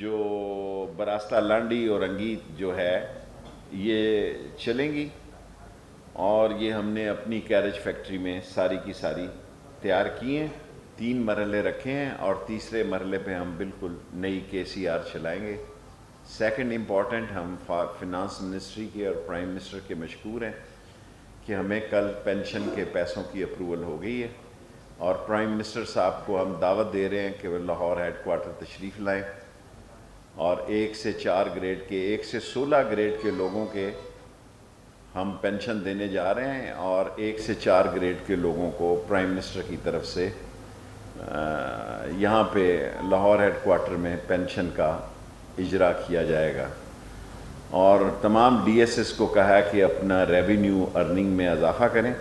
جو براستہ لانڈی اور انگیت جو ہے یہ چلیں گی، اور یہ ہم نے اپنی کیریج فیکٹری میں ساری کی ساری تیار کی ہیں. 3 مرحلے رکھے ہیں اور تیسرے مرحلے پہ ہم بالکل نئی KCR چلائیں گے. سیکنڈ امپورٹنٹ، ہم فنانس منسٹری کے اور پرائم منسٹر کے مشکور ہیں کہ ہمیں کل پینشن کے پیسوں کی اپروول ہو گئی ہے، اور پرائم منسٹر صاحب کو ہم دعوت دے رہے ہیں کہ وہ لاہور ہیڈ کوارٹر تشریف لائیں، اور 1 سے 4 گریڈ کے 1 سے 16 گریڈ کے لوگوں کے ہم پینشن دینے جا رہے ہیں، اور 1 سے 4 گریڈ کے لوگوں کو پرائم منسٹر کی طرف سے یہاں پہ لاہور ہیڈ کوارٹر میں پینشن کا اجرا کیا جائے گا. اور تمام DSS کو کہا کہ اپنا ریونیو ارننگ میں اضافہ کریں.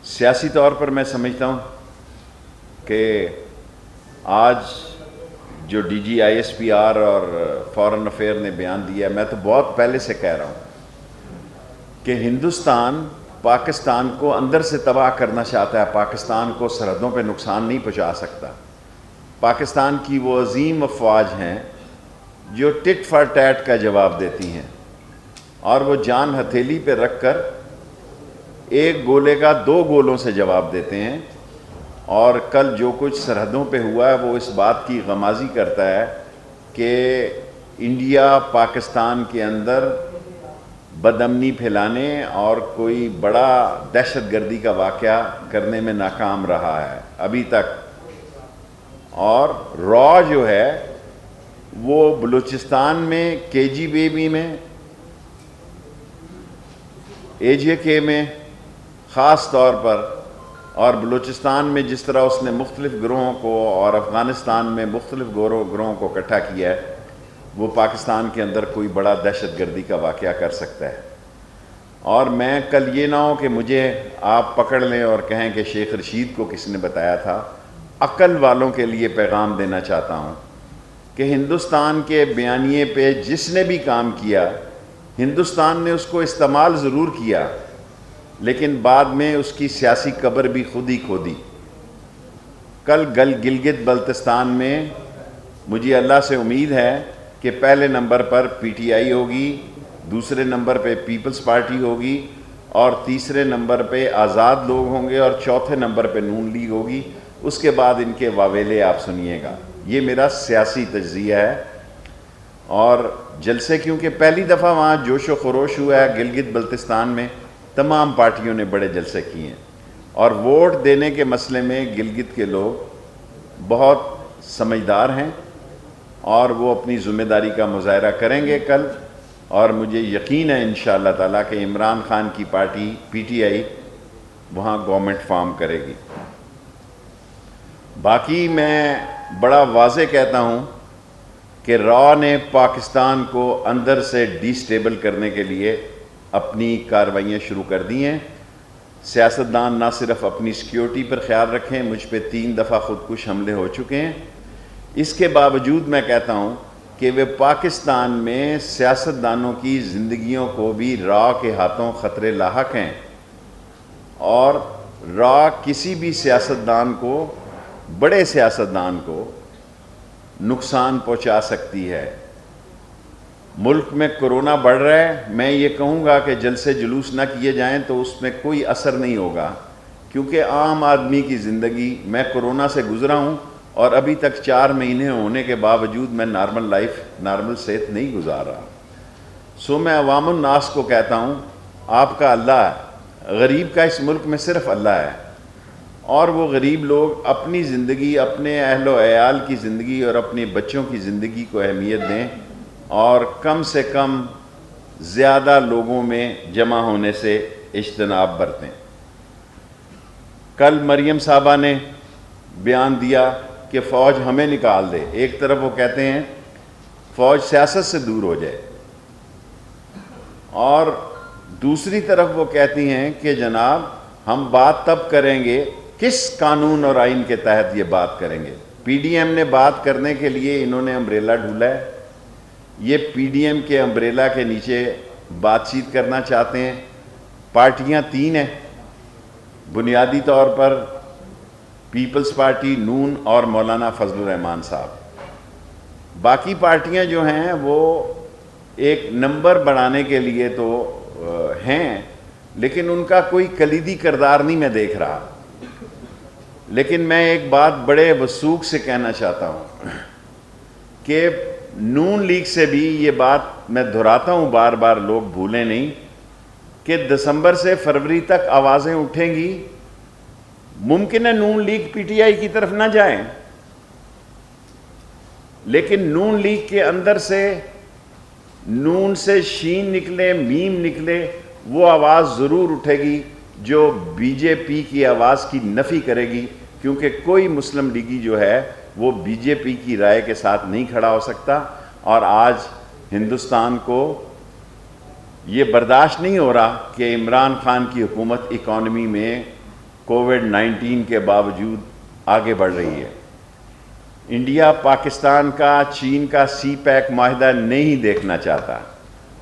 سیاسی طور پر میں سمجھتا ہوں کہ آج جو DG ISPR اور فارن افیئر نے بیان دیا ہے، میں تو بہت پہلے سے کہہ رہا ہوں کہ ہندوستان پاکستان کو اندر سے تباہ کرنا چاہتا ہے، پاکستان کو سرحدوں پہ نقصان نہیں پہنچا سکتا. پاکستان کی وہ عظیم افواج ہیں جو ٹٹ فار ٹیٹ کا جواب دیتی ہیں، اور وہ جان ہتھیلی پہ رکھ کر 1 گولے کا 2 گولوں سے جواب دیتے ہیں. اور کل جو کچھ سرحدوں پہ ہوا ہے وہ اس بات کی غمازی کرتا ہے کہ انڈیا پاکستان کے اندر بدامنی پھیلانے اور کوئی بڑا دہشت گردی کا واقعہ کرنے میں ناکام رہا ہے ابھی تک. اور را جو ہے وہ بلوچستان میں KGBB میں AJK میں خاص طور پر، اور بلوچستان میں جس طرح اس نے مختلف گروہوں کو اور افغانستان میں مختلف گروہوں کو اکٹھا کیا ہے، وہ پاکستان کے اندر کوئی بڑا دہشت گردی کا واقعہ کر سکتا ہے. اور میں کل یہ نہ ہو کہ مجھے آپ پکڑ لیں اور کہیں کہ شیخ رشید کو کس نے بتایا تھا. عقل والوں کے لیے پیغام دینا چاہتا ہوں کہ ہندوستان کے بیانیے پہ جس نے بھی کام کیا، ہندوستان نے اس کو استعمال ضرور کیا، لیکن بعد میں اس کی سیاسی قبر بھی خود ہی کھودی. کل گلگت بلتستان میں مجھے اللہ سے امید ہے کہ پہلے نمبر پر PTI ہوگی، دوسرے نمبر پہ پیپلز پارٹی ہوگی، اور تیسرے نمبر پہ آزاد لوگ ہوں گے، اور چوتھے نمبر پہ نون لیگ ہوگی. اس کے بعد ان کے واویلے آپ سنیے گا. یہ میرا سیاسی تجزیہ ہے. اور جلسے کیونکہ پہلی دفعہ وہاں جوش و خروش ہوا ہے گلگت بلتستان میں، تمام پارٹیوں نے بڑے جلسے کیے ہیں، اور ووٹ دینے کے مسئلے میں گلگت کے لوگ بہت سمجھدار ہیں، اور وہ اپنی ذمہ داری کا مظاہرہ کریں گے کل. اور مجھے یقین ہے انشاءاللہ تعالیٰ کہ عمران خان کی پارٹی PTI وہاں گورنمنٹ فارم کرے گی. باقی میں بڑا واضح کہتا ہوں کہ را نے پاکستان کو اندر سے ڈی سٹیبل کرنے کے لیے اپنی کارروائیاں شروع کر دی ہیں. سیاستدان نہ صرف اپنی سیکیورٹی پر خیال رکھیں، مجھ پہ 3 دفعہ خودکش حملے ہو چکے ہیں، اس کے باوجود میں کہتا ہوں کہ وہ پاکستان میں سیاستدانوں کی زندگیوں کو بھی را کے ہاتھوں خطرے لاحق ہیں، اور را کسی بھی سیاستدان کو، بڑے سیاستدان کو نقصان پہنچا سکتی ہے. ملک میں کرونا بڑھ رہا ہے، میں یہ کہوں گا کہ جلسے جلوس نہ کیے جائیں تو اس میں کوئی اثر نہیں ہوگا، کیونکہ عام آدمی کی زندگی، میں کرونا سے گزرا ہوں اور ابھی تک 4 مہینے ہونے کے باوجود میں نارمل لائف، نارمل صحت نہیں گزار رہا. سو میں عوام الناس کو کہتا ہوں، آپ کا اللہ ہے، غریب کا اس ملک میں صرف اللہ ہے، اور وہ غریب لوگ اپنی زندگی، اپنے اہل و عیال کی زندگی اور اپنے بچوں کی زندگی کو اہمیت دیں، اور کم سے کم زیادہ لوگوں میں جمع ہونے سے اجتناب برتیں. کل مریم صاحبہ نے بیان دیا کہ فوج ہمیں نکال دے. ایک طرف وہ کہتے ہیں فوج سیاست سے دور ہو جائے، اور دوسری طرف وہ کہتی ہیں کہ جناب ہم بات تب کریں گے، کس قانون اور آئین کے تحت یہ بات کریں گے. PDM نے بات کرنے کے لیے انہوں نے امبریلا ڈھولا ہے. یہ PDM کے امبریلا کے نیچے بات چیت کرنا چاہتے ہیں. پارٹیاں 3 ہیں بنیادی طور پر، پیپلز پارٹی، نون اور مولانا فضل الرحمان صاحب. باقی پارٹیاں جو ہیں وہ ایک نمبر بڑھانے کے لیے تو ہیں، لیکن ان کا کوئی کلیدی کردار نہیں میں دیکھ رہا. لیکن میں ایک بات بڑے وثوق سے کہنا چاہتا ہوں کہ نون لیگ سے بھی یہ بات میں دہراتا ہوں، بار بار لوگ بھولیں نہیں، کہ دسمبر سے فروری تک آوازیں اٹھیں گی. ممکن ہے نون لیگ پی ٹی آئی کی طرف نہ جائیں، لیکن نون لیگ کے اندر سے نون سے شین نکلے، میم نکلے، وہ آواز ضرور اٹھے گی جو بی جے پی کی آواز کی نفی کرے گی، کیونکہ کوئی مسلم لیگی جو ہے وہ بی جے پی کی رائے کے ساتھ نہیں کھڑا ہو سکتا. اور آج ہندوستان کو یہ برداشت نہیں ہو رہا کہ عمران خان کی حکومت اکانومی میں کووڈ-19 کے باوجود آگے بڑھ رہی ہے. انڈیا پاکستان کا، چین کا سی پیک معاہدہ نہیں دیکھنا چاہتا،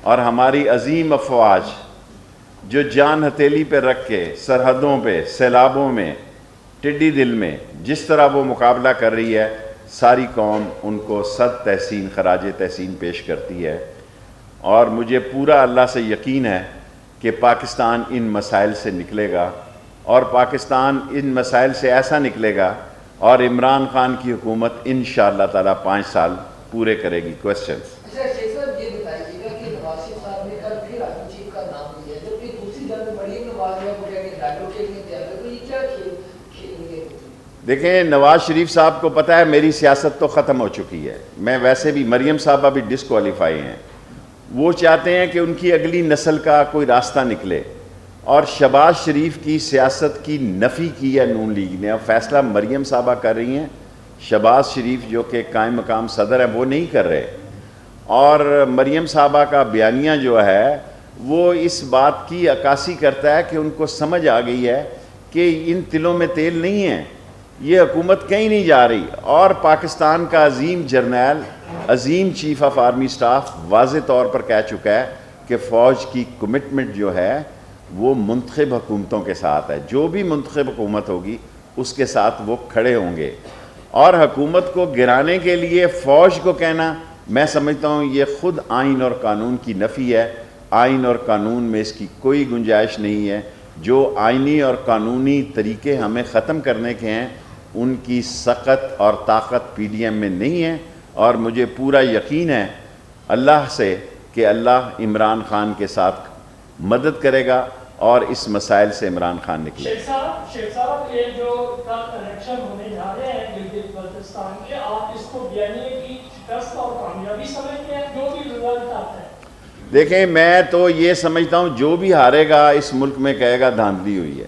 اور ہماری عظیم افواج جو جان ہتھیلی پہ رکھ کے سرحدوں پہ، سیلابوں میں، ٹڈی دل میں جس طرح وہ مقابلہ کر رہی ہے، ساری قوم ان کو صد تحسین، خراج تحسین پیش کرتی ہے. اور مجھے پورا اللہ سے یقین ہے کہ پاکستان ان مسائل سے نکلے گا، اور پاکستان ان مسائل سے ایسا نکلے گا، اور عمران خان کی حکومت انشاءاللہ تعالیٰ 5 سال پورے کرے گی. کوسچنز؟ اچھا شیخ صاحب یہ بتائیے گا کہ نواز شریف صاحب نے کل پھر آرمی چیف کا نام لیا، جبکہ دوسری جنگ میں مریم نواز نے کو کہ ڈائیلاگ کھیلنے تیار ہے، تو یہ کیا کھیل گئے؟ دیکھیں، نواز شریف صاحب کو پتہ ہے میری سیاست تو ختم ہو چکی ہے. میں ویسے بھی، مریم صاحبہ بھی ڈسکوالیفائی ہیں. وہ چاہتے ہیں کہ ان کی اگلی نسل کا کوئی راستہ نکلے، اور شہباز شریف کی سیاست کی نفی کی ہے نون لیگ نے. اب فیصلہ مریم صاحبہ کر رہی ہیں، شہباز شریف جو کہ قائم مقام صدر ہیں وہ نہیں کر رہے. اور مریم صاحبہ کا بیانیہ جو ہے وہ اس بات کی عکاسی کرتا ہے کہ ان کو سمجھ آ گئی ہے کہ ان تلوں میں تیل نہیں ہے، یہ حکومت کہیں نہیں جا رہی. اور پاکستان کا عظیم جرنیل، عظیم چیف آف آرمی سٹاف واضح طور پر کہہ چکا ہے کہ فوج کی کمٹمنٹ جو ہے وہ منتخب حکومتوں کے ساتھ ہے. جو بھی منتخب حکومت ہوگی اس کے ساتھ وہ کھڑے ہوں گے. اور حکومت کو گرانے کے لیے فوج کو کہنا، میں سمجھتا ہوں یہ خود آئین اور قانون کی نفی ہے. آئین اور قانون میں اس کی کوئی گنجائش نہیں ہے. جو آئینی اور قانونی طریقے ہمیں ختم کرنے کے ہیں ان کی سخت اور طاقت پی ڈی ایم میں نہیں ہے. اور مجھے پورا یقین ہے اللہ سے کہ اللہ عمران خان کے ساتھ مدد کرے گا اور اس مسائل سے عمران خان نکلے. شیخ صاحب یہ جو الیکشن ہونے جا رہے ہیں گلگت بلتستان کے، آپ اس کو بیانیے کی شکست اور کامیابی سمجھتے ہیں جو بھی رزلٹ آتا ہے؟ دیکھیں، میں تو یہ سمجھتا ہوں جو بھی ہارے گا اس ملک میں کہے گا دھاندلی ہوئی ہے.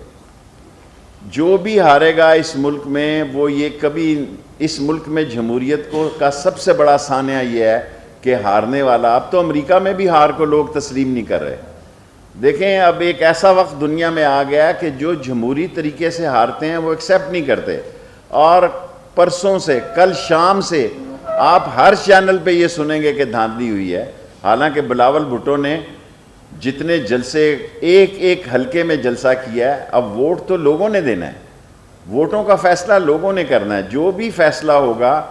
جو بھی ہارے گا اس ملک میں وہ یہ کبھی، اس ملک میں جمہوریت کا سب سے بڑا سانحہ یہ ہے کہ ہارنے والا، اب تو امریکہ میں بھی ہار کو لوگ تسلیم نہیں کر رہے. دیکھیں، اب ایک ایسا وقت دنیا میں آ گیا ہے کہ جو جمہوری طریقے سے ہارتے ہیں وہ ایکسیپٹ نہیں کرتے. اور پرسوں سے، کل شام سے آپ ہر چینل پہ یہ سنیں گے کہ دھاندلی ہوئی ہے. حالانکہ بلاول بھٹو نے جتنے جلسے، ایک ایک حلقے میں جلسہ کیا ہے، اب ووٹ تو لوگوں نے دینا ہے، ووٹوں کا فیصلہ لوگوں نے کرنا ہے. جو بھی فیصلہ ہوگا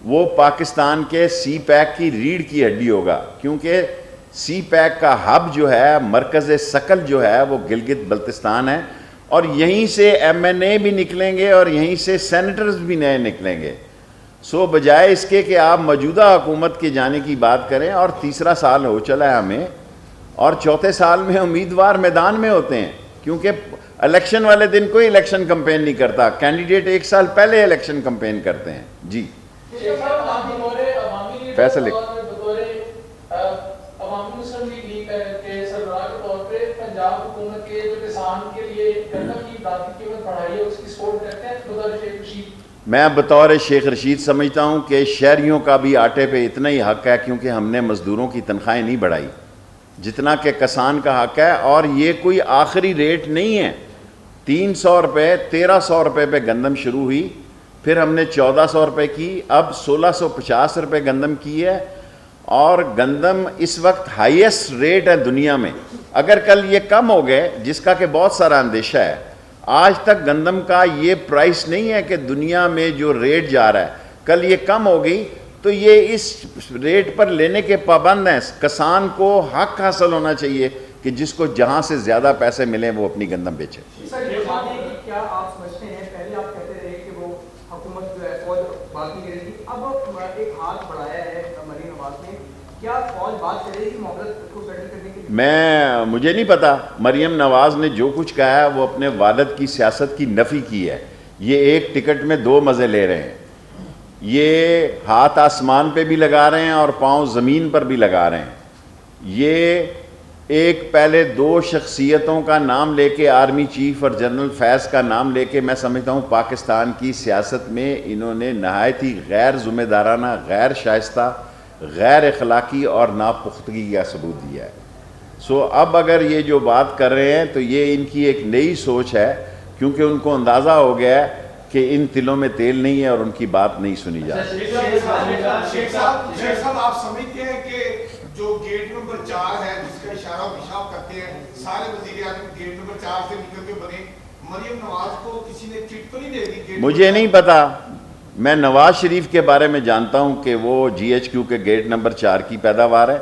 وہ پاکستان کے سی پیک کی ریڑھ کی ہڈی ہوگا، کیونکہ سی پیک کا ہب جو ہے، مرکز ثقل جو ہے وہ گلگت بلتستان ہے. اور یہیں سے ایم این اے بھی نکلیں گے اور یہیں سے سینیٹرز بھی نئے نکلیں گے. سو بجائے اس کے کہ آپ موجودہ حکومت کے جانے کی بات کریں، اور تیسرا سال ہو چلا ہے ہمیں، اور چوتھے سال میں امیدوار میدان میں ہوتے ہیں، کیونکہ الیکشن والے دن کوئی الیکشن کمپین نہیں کرتا، کینڈیڈیٹ 1 سال پہلے الیکشن کمپین کرتے ہیں. جی فیصل عوامی مسلم لیگ کے سربراہ کے طور پہ پنجاب حکومت کے جو کسان کے لیے گندم کی امدادی قیمت بڑھائی ہے اس کی سپورٹ کرتے ہیں بطور شیخ رشید؟ میں بطور شیخ رشید سمجھتا ہوں کہ شہریوں کا بھی آٹے پہ اتنا ہی حق ہے، کیونکہ ہم نے مزدوروں کی تنخواہیں نہیں بڑھائی جتنا کہ کسان کا حق ہے. اور یہ کوئی آخری ریٹ نہیں ہے. 300 روپے، 1300 روپے پہ گندم شروع ہوئی، پھر ہم نے 1400 روپے کی، اب 1650 روپے گندم کی ہے. اور گندم اس وقت ہائیسٹ ریٹ ہے دنیا میں. اگر کل یہ کم ہو گئے، جس کا کہ بہت سارا اندیشہ ہے، آج تک گندم کا یہ پرائس نہیں ہے کہ دنیا میں جو ریٹ جا رہا ہے، کل یہ کم ہو گئی تو یہ اس ریٹ پر لینے کے پابند ہیں. کسان کو حق حاصل ہونا چاہیے کہ جس کو جہاں سے زیادہ پیسے ملیں وہ اپنی گندم بیچے. سر یہ بات ہے کہ کیا آپ سمجھتے ہیں پہلے آپ کہتے رہے کہ وہ حکومت جو ہے فوج بات نہیں کرے گی, اب ایک ہاتھ بڑھایا ہے مریم نواز نے, کیا فوج بات کرے گی معاملات کو سیٹل کرنے کے لیے؟ مجھے نہیں پتا. مریم نواز نے جو کچھ کہا ہے وہ اپنے والد کی سیاست کی نفی کی ہے. یہ ایک ٹکٹ میں دو مزے لے رہے ہیں. یہ ہاتھ آسمان پہ بھی لگا رہے ہیں اور پاؤں زمین پر بھی لگا رہے ہیں. یہ ایک پہلے دو شخصیتوں کا نام لے کے, آرمی چیف اور جنرل فیض کا نام لے کے, میں سمجھتا ہوں پاکستان کی سیاست میں انہوں نے نہایت ہی غیر ذمہ دارانہ, غیر شائستہ, غیر اخلاقی اور ناپختگی کا ثبوت دیا ہے. اب اگر یہ جو بات کر رہے ہیں تو یہ ان کی ایک نئی سوچ ہے, کیونکہ ان کو اندازہ ہو گیا ہے کہ ان تلوں میں تیل نہیں ہے اور ان کی بات نہیں سنی جاتی. شیخ صاحب آپ سمجھتے ہیں کہ جو گیٹ نمبر 4 ہے جس کا اشارہ پیشاب کرتے ہیں سارے وزیر اعظم گیٹ نمبر 4 سے نکل کے بنے, مریم نواز کو کسی نے چٹ تو نہیں دے دی؟ مجھے نہیں پتا. میں نواز شریف کے بارے میں جانتا ہوں کہ وہ جی ایچ کیو کے گیٹ نمبر 4 کی پیداوار ہے.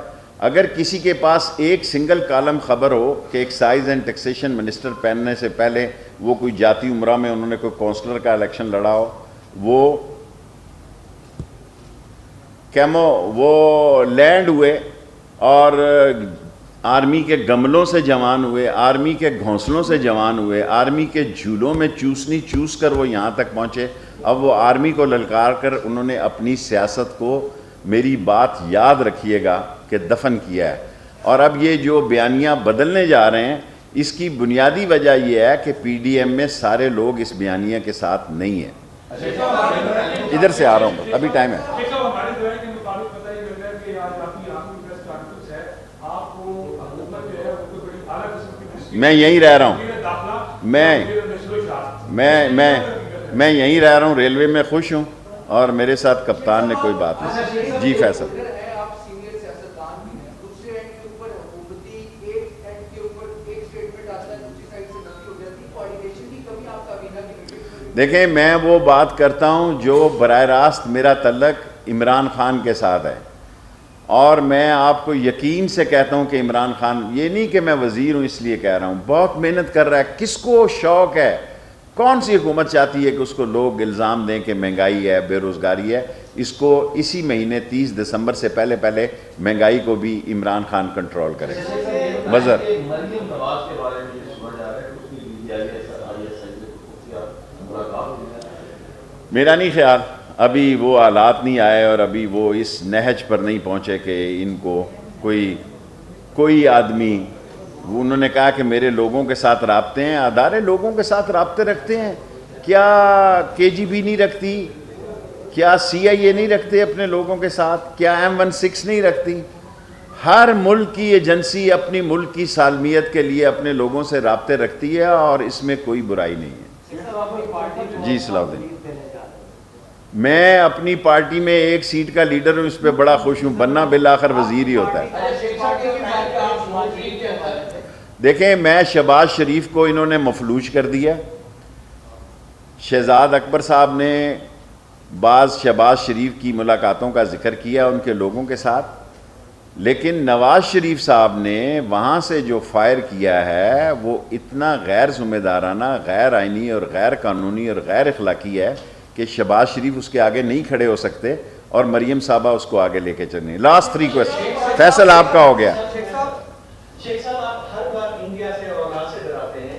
اگر کسی کے پاس ایک سنگل کالم خبر ہو کہ ایکسائز اینڈ ٹیکسیشن منسٹر پہننے سے پہلے وہ کوئی جاتی عمرہ میں انہوں نے کوئی کونسلر کا الیکشن لڑا ہو, وہ لینڈ ہوئے اور آرمی کے گملوں سے جوان ہوئے, آرمی کے گھونسلوں سے جوان ہوئے, آرمی کے جھولوں میں چوسنی چوس کر وہ یہاں تک پہنچے. اب وہ آرمی کو للکار کر انہوں نے اپنی سیاست کو, میری بات یاد رکھیے گا, کہ دفن کیا ہے. اور اب یہ جو بیانیاں بدلنے جا رہے ہیں اس کی بنیادی وجہ یہ ہے کہ پی ڈی ایم میں سارے لوگ اس بیانیہ کے ساتھ نہیں ہیں. ادھر سے آ رہا ہوں, ابھی ٹائم ہے. میں یہیں رہ رہا ہوں, میں یہیں رہ رہا ہوں, ریلوے میں خوش ہوں اور میرے ساتھ کپتان نے کوئی بات نہیں. جی فیصل. آپ سینئر سیاستدان بھی ہیں, دوسرے اینڈ کے اوپر حکومتی ایک اینڈ کے اوپر ایک اسٹیٹمنٹ آتا ہے, دوسری سائڈ سے نفی ہو جاتی ہے. کوآرڈینیشن کی کمی آپ کابینہ کی میٹنگ میں؟ دیکھیں, میں وہ بات کرتا ہوں جو براہ راست میرا تعلق عمران خان کے ساتھ ہے, اور میں آپ کو یقین سے کہتا ہوں کہ عمران خان, یہ نہیں کہ میں وزیر ہوں اس لیے کہہ رہا ہوں, بہت محنت کر رہا ہے. کس کو شوق ہے, کون سی حکومت چاہتی ہے کہ اس کو لوگ الزام دیں کہ مہنگائی ہے, بے روزگاری ہے؟ اس کو اسی مہینے 30 دسمبر سے پہلے مہنگائی کو بھی عمران خان کنٹرول کرے. وزر مریم نواز کے بارے میں سنا جا رہا ہے کہ اس کی میرا نہیں خیال ابھی وہ حالات نہیں آئے اور ابھی وہ اس نہج پر نہیں پہنچے کہ ان کو کوئی آدمی, انہوں نے کہا کہ میرے لوگوں کے ساتھ رابطے ہیں. ادارے لوگوں کے ساتھ رابطے رکھتے ہیں, کیا کے جی بی نہیں رکھتی, کیا سی آئی اے نہیں رکھتے اپنے لوگوں کے ساتھ, کیا M16 نہیں رکھتی؟ ہر ملک کی ایجنسی اپنی ملک کی سالمیت کے لیے اپنے لوگوں سے رابطے رکھتی ہے اور اس میں کوئی برائی نہیں ہے. جی صلاح الدین. میں اپنی پارٹی میں ایک سیٹ کا لیڈر ہوں, اس پہ بڑا خوش ہوں, بننا بالآخر وزیر ہی ہوتا ہے. دیکھیں, میں شہباز شریف کو انہوں نے مفلوج کر دیا. شہزاد اکبر صاحب نے بعض شہباز شریف کی ملاقاتوں کا ذکر کیا ان کے لوگوں کے ساتھ, لیکن نواز شریف صاحب نے وہاں سے جو فائر کیا ہے وہ اتنا غیر ذمہ دارانہ, غیر آئینی اور غیر قانونی اور غیر اخلاقی ہے کہ شہباز شریف اس کے آگے نہیں کھڑے ہو سکتے اور مریم صاحبہ اس کو آگے لے کے چلیں. Last 3 question. فیصل آپ کا ہو گیا. شیخ صاحب, آپ ہر بار انڈیا سے اور وہاں سے ڈراتے ہیں,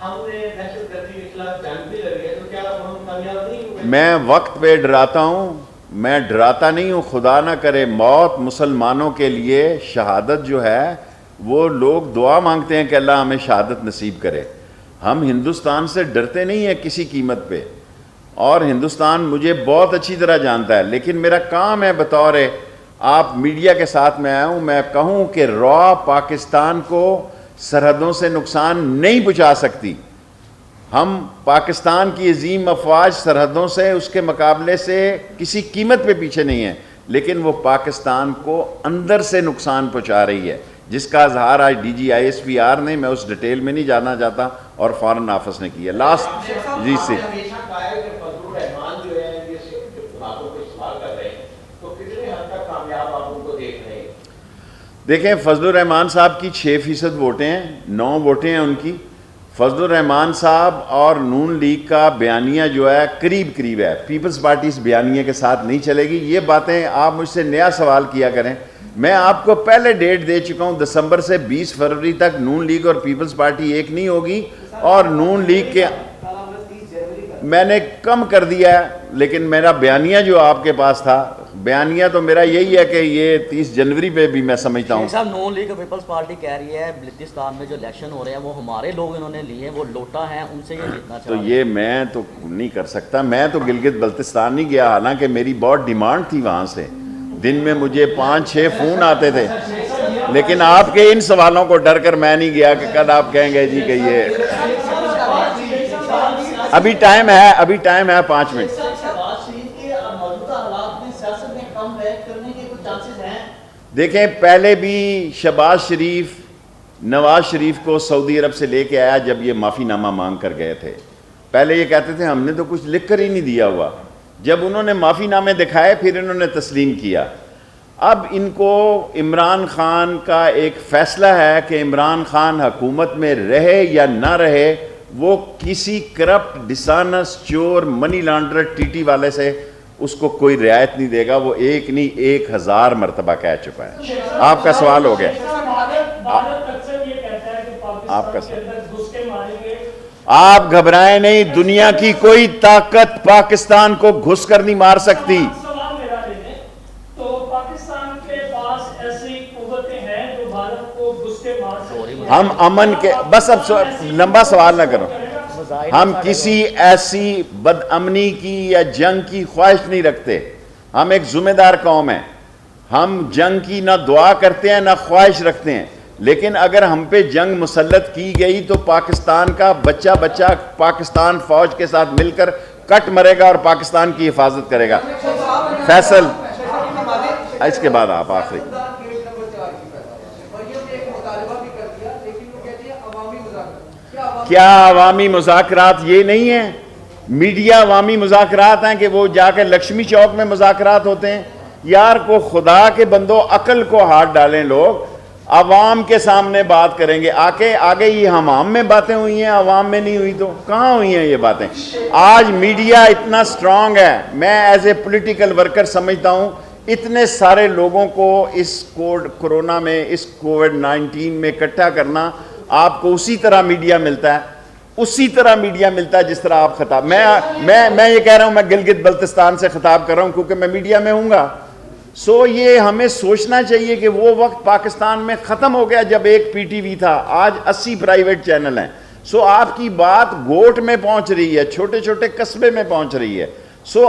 ہم نے دہشت گردی کے خلاف جنگ بھی لڑی ہے, تو کیا ہم کامیاب نہیں ہوئے؟ میں وقت پہ ڈراتا ہوں, میں ڈراتا نہیں ہوں. خدا نہ کرے موت مسلمانوں کے لیے شہادت جو ہے وہ لوگ دعا مانگتے ہیں کہ اللہ ہمیں شہادت نصیب کرے. ہم ہندوستان سے ڈرتے نہیں ہیں کسی قیمت پہ, اور ہندوستان مجھے بہت اچھی طرح جانتا ہے, لیکن میرا کام ہے بطور آپ میڈیا کے ساتھ میں آیا ہوں, میں کہوں کہ را پاکستان کو سرحدوں سے نقصان نہیں پہنچا سکتی. ہم پاکستان کی عظیم افواج سرحدوں سے اس کے مقابلے سے کسی قیمت پہ پیچھے نہیں ہیں, لیکن وہ پاکستان کو اندر سے نقصان پہنچا رہی ہے, جس کا اظہار آج ڈی جی ISPR نے, میں اس ڈیٹیل میں نہیں جانا چاہتا, اور فارن آفس نے کیا. لاسٹ جی سے ہمیشہ کہا ہے کہ فضل الرحمان جو ہے یہ باتوں کو استعمال کر رہے ہیں, تو دیکھیں فضل الرحمان صاحب کی 6% ووٹیں ہیں، 9 ووٹیں ہیں ان کی. فضل الرحمان صاحب اور نون لیگ کا بیانیہ جو ہے قریب ہے. پیپلز پارٹی اس بیانیے کے ساتھ نہیں چلے گی. یہ باتیں آپ مجھ سے نیا سوال کیا کریں. میں آپ کو پہلے ڈیٹ دے چکا ہوں، دسمبر سے 20 فروری تک نون لیگ اور پیپلز پارٹی ایک نہیں ہوگی. اور نون لیگ کے میں نے کم کر دیا ہے، لیکن میرا بیانیہ جو آپ کے پاس تھا، بیانیہ تو میرا یہی ہے کہ یہ 30 جنوری پہ بھی میں سمجھتا ہوں. صاحب نون لیگ پیپلز پارٹی کہہ رہی ہے بلوچستان میں جو الیکشن ہو رہے ہیں وہ ہمارے لوگ انہوں نے لیے ہیں، وہ لوٹا ہیں، ان سے یہ جیتنا چاہ تو رہے ہیں. یہ میں تو نہیں کر سکتا. میں تو گلگت بلتستان نہیں گیا، حالانکہ میری بہت ڈیمانڈ تھی وہاں سے. دن میں مجھے 5-6 فون آتے تھے، لیکن آپ کے ان سوالوں کو ڈر کر میں نہیں گیا کہ کل آپ کہیں گے جی کہ یہ ابھی ٹائم ہے 5 منٹ. دیکھیں پہلے بھی شہباز شریف نواز شریف کو سعودی عرب سے لے کے آیا جب یہ معافی نامہ مانگ کر گئے تھے. پہلے یہ کہتے تھے ہم نے تو کچھ لکھ کر ہی نہیں دیا ہوا. جب انہوں نے معافی نامے دکھائے پھر انہوں نے تسلیم کیا. اب ان کو عمران خان کا ایک فیصلہ ہے کہ عمران خان حکومت میں رہے یا نہ رہے. وہ کسی کرپٹ ڈسانس چور منی لانڈرر ٹی ٹی والے سے اس کو کوئی رعایت نہیں دے گا. وہ ایک نہیں 1000 مرتبہ کہہ چکا ہے. آپ کا سوال ہو گیا. آپ کا آپ گھبرائیں نہیں، دنیا کی کوئی طاقت پاکستان کو گھس کر نہیں مار سکتی. ہم امن کے بس اب لمبا سوال نہ کرو. ہم کسی ایسی بد امنی کی یا جنگ کی خواہش نہیں رکھتے. ہم ایک ذمہ دار قوم ہیں. ہم جنگ کی نہ دعا کرتے ہیں نہ خواہش رکھتے ہیں. لیکن اگر ہم پہ جنگ مسلط کی گئی تو پاکستان کا بچہ پاکستان فوج کے ساتھ مل کر کٹ مرے گا اور پاکستان کی حفاظت کرے گا. فیصل اس کے بعد آپ آخری. کیا عوامی مذاکرات یہ نہیں ہیں؟ میڈیا عوامی مذاکرات ہیں کہ وہ جا کے لکشمی چوک میں مذاکرات ہوتے ہیں. یار کو خدا کے بندو عقل کو ہاتھ ڈالیں. لوگ عوام کے سامنے بات کریں گے. آگے یہ حمام میں باتیں ہوئی ہیں، عوام میں نہیں ہوئی تو کہاں ہوئی ہیں یہ باتیں؟ آج میڈیا اتنا سٹرونگ ہے. میں ایز اے پولیٹیکل ورکر سمجھتا ہوں اتنے سارے لوگوں کو اس کورونا میں، اس کووڈ-19 میں اکٹھا کرنا آپ کو اسی طرح میڈیا ملتا ہے جس طرح آپ خطاب. میں یہ کہہ رہا ہوں، میں گلگت بلتستان سے خطاب کر رہا ہوں کیونکہ میں میڈیا میں ہوں گا. یہ ہمیں سوچنا چاہیے کہ وہ وقت پاکستان میں ختم ہو گیا جب ایک پی ٹی وی تھا. آج 80 پرائیویٹ چینل ہیں. آپ کی بات گوٹ میں پہنچ رہی ہے، چھوٹے چھوٹے قصبے میں پہنچ رہی ہے.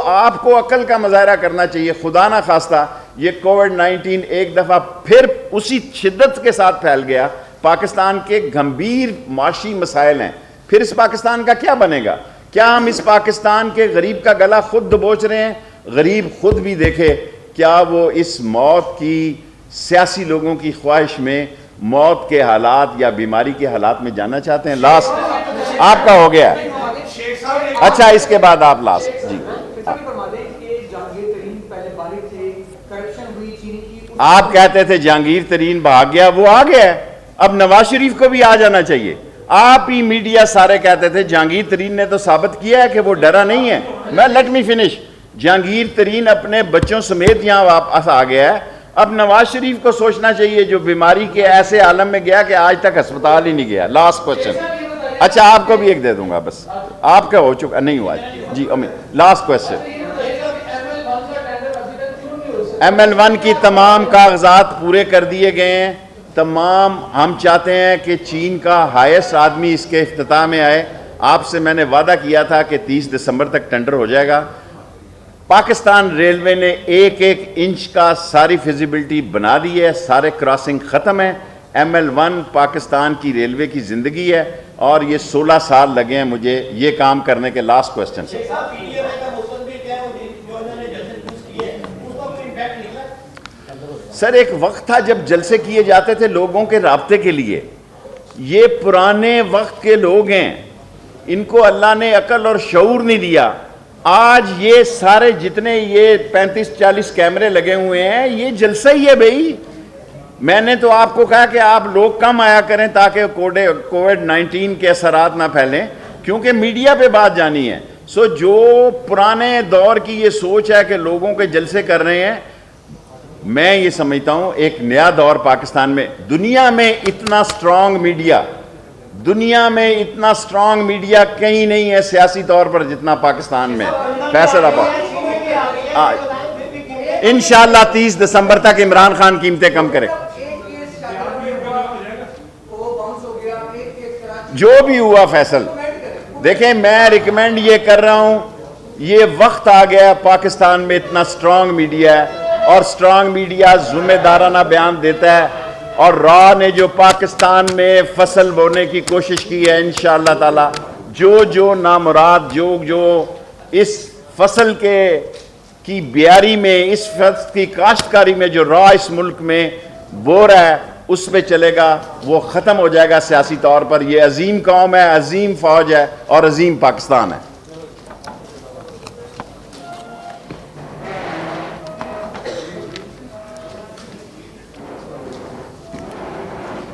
آپ کو عقل کا مظاہرہ کرنا چاہیے. خدا نہ خواستہ یہ کووڈ-19 ایک دفعہ پھر اسی شدت کے ساتھ پھیل گیا. پاکستان کے گمبھیر معاشی مسائل ہیں. پھر اس پاکستان کا کیا بنے گا؟ کیا ہم اس پاکستان کے غریب کا گلا خود دبوچ رہے ہیں؟ غریب خود بھی دیکھے کیا وہ اس موت کی سیاسی لوگوں کی خواہش میں موت کے حالات یا بیماری کے حالات میں جانا چاہتے ہیں؟ لاسٹ آپ کا ہو گیا. اچھا اس کے بعد آپ لاسٹ. جی آپ کہتے تھے جہانگیر ترین بھاگ گیا، وہ آ گیا ہے. اب نواز شریف کو بھی آ جانا چاہیے. آپ ہی میڈیا سارے کہتے تھے جہانگیر ترین نے تو ثابت کیا ہے کہ وہ ڈرا نہیں ہے. Let me finish. Jahangir Tareen اپنے بچوں سمیت یہاں واپس آ گیا ہے. اب نواز شریف کو سوچنا چاہیے جو بیماری کے ایسے عالم میں گیا کہ آج تک ہسپتال ہی نہیں گیا. Last question. اچھا آپ کو بھی ایک دے دوں گا بس. آپ کا ہو چکا نہیں ہوا جی امید. Last question. ML1 کی تمام کاغذات پورے کر دیے گئے ہیں. تمام ہم چاہتے ہیں کہ چین کا ہائیسٹ آدمی اس کے افتتاح میں آئے. آپ سے میں نے وعدہ کیا تھا کہ 30 دسمبر تک ٹینڈر ہو جائے گا. پاکستان ریلوے نے ایک انچ کا ساری فیزیبلٹی بنا دی ہے. سارے کراسنگ ختم ہیں. ML1 پاکستان کی ریلوے کی زندگی ہے اور یہ 16 سال لگے ہیں مجھے یہ کام کرنے کے. لاسٹ کوشچن سے. سر ایک وقت تھا جب جلسے کیے جاتے تھے لوگوں کے رابطے کے لیے. یہ پرانے وقت کے لوگ ہیں، ان کو اللہ نے عقل اور شعور نہیں دیا. آج یہ سارے جتنے یہ 35-40 کیمرے لگے ہوئے ہیں یہ جلسہ ہی ہے بھائی. میں نے تو آپ کو کہا کہ آپ لوگ کم آیا کریں تاکہ کووڈ-19 کے اثرات نہ پھیلیں، کیونکہ میڈیا پہ بات جانی ہے. سو جو پرانے دور کی یہ سوچ ہے کہ لوگوں کے جلسے کر رہے ہیں، میں یہ سمجھتا ہوں ایک نیا دور پاکستان میں، دنیا میں اتنا سٹرونگ میڈیا کہیں نہیں ہے سیاسی طور پر جتنا پاکستان میں. فیصل آباد انشاءاللہ 30 دسمبر تک عمران خان قیمتیں کم کرے. جو بھی ہوا فیصل، دیکھیں میں ریکمینڈ یہ کر رہا ہوں، یہ وقت آ گیا پاکستان میں اتنا سٹرونگ میڈیا ہے، اور سٹرونگ میڈیا ذمہ دارانہ بیان دیتا ہے. اور را نے جو پاکستان میں فصل بونے کی کوشش کی ہے، انشاءاللہ تعالی جو نامراد جو اس فصل کی بیاری میں، اس فصل کی کاشتکاری میں جو را اس ملک میں بو رہا ہے، اس پہ چلے گا، وہ ختم ہو جائے گا سیاسی طور پر. یہ عظیم قوم ہے، عظیم فوج ہے اور عظیم پاکستان ہے.